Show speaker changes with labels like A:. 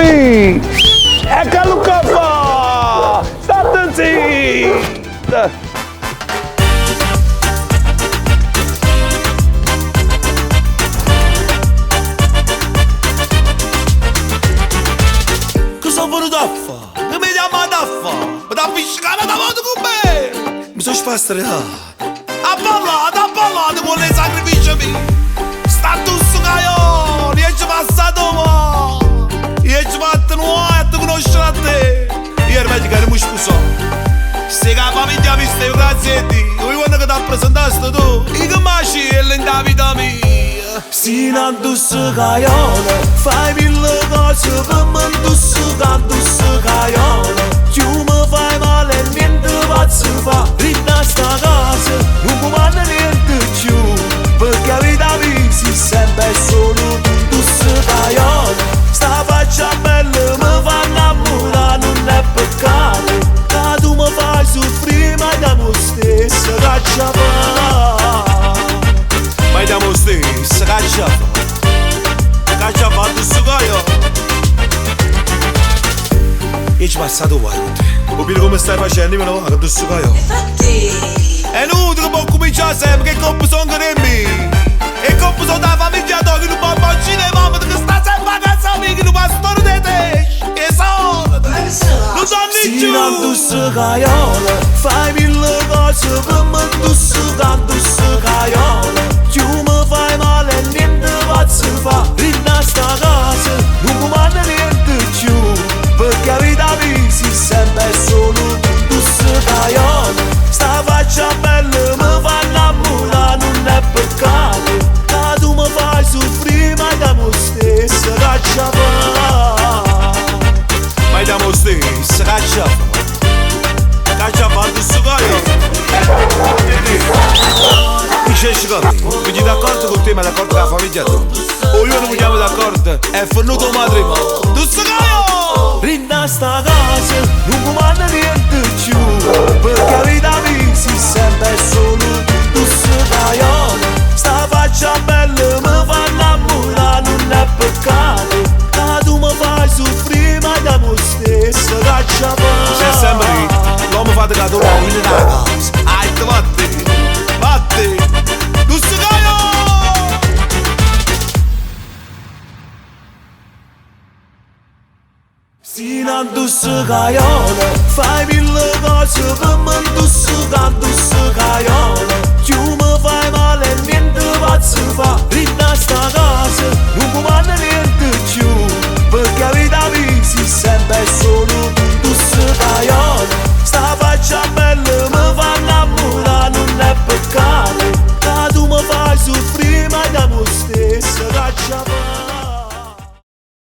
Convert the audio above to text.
A: B. Ecco Luca fa. State zitti.
B: Cosa vuoi da fare? Che mi chiama da fare? Mi da piscare da moto con me? Mi sono spastare a parlare con le sacrifici miei. Sta tu su caio, riesci passato ma riesci fatto nuovo e tu conosci a te. Ieri mi che mi scuso. Se che famiglia mi stai grazie a te. Io quando che ti ha presentato tu, io che mi scegli in la vita mia. Se non tu su caio, fai mille cose per me tu su caio. Tu mi fai male e niente posso fare. Rinda sta casa, non mi manda niente più. Perché la vita mia si sempre solo tu su caio. Sta faccia bella mi fa innamorare, non è peccato. Che tu mi fai soffrire ma diamo stesso caccia fa. Ma diamo stesso caccia fa. Caccia fa tu su caio. E ci passato qua con te. Capire come stai facendo, io me ne vado tu su caio.
C: Infatti
B: È inutile che può cominciare sempre, che colpo sono che me. E colpo sono da famiglia tua, che non può bambino e mamma, che sta sempre a casa mia, che non può storia di te. Che sono te. Non sono né giù. Se tu su caiola, fai mille cose per me, tu su caiola. Tu mi fai male e niente posso fare. Rinda sta casa, non mi manda niente più. Perché la vita mia si sempre solo tu su caiola. Sta faccia bella mi fa innamorare, non è peccato. Che tu mi fai soffrire ma diamo stesso caccia fa. Ma diamo stesso caccia fa. Caccia fa tu su caiola. Dice capito, quindi d'accordo con te ma d'accordo con la famiglia tua. O io non mi chiamo d'accordo, è fornuto matrimonio. Tu su caiola. Rinda sta casa, non mi manda niente più. Perché la vita mia si sempre solo tu su caiola. Sta faccia bella mi fa innamorare, non è peccato. Che tu mi fai soffrire ma diamo stesso caccia fa. C'è sempre l'uomo fa la tua in una casa. Ai te vatte, tu su caiola. Se non tu su caiola, fai mille cose per me, tu su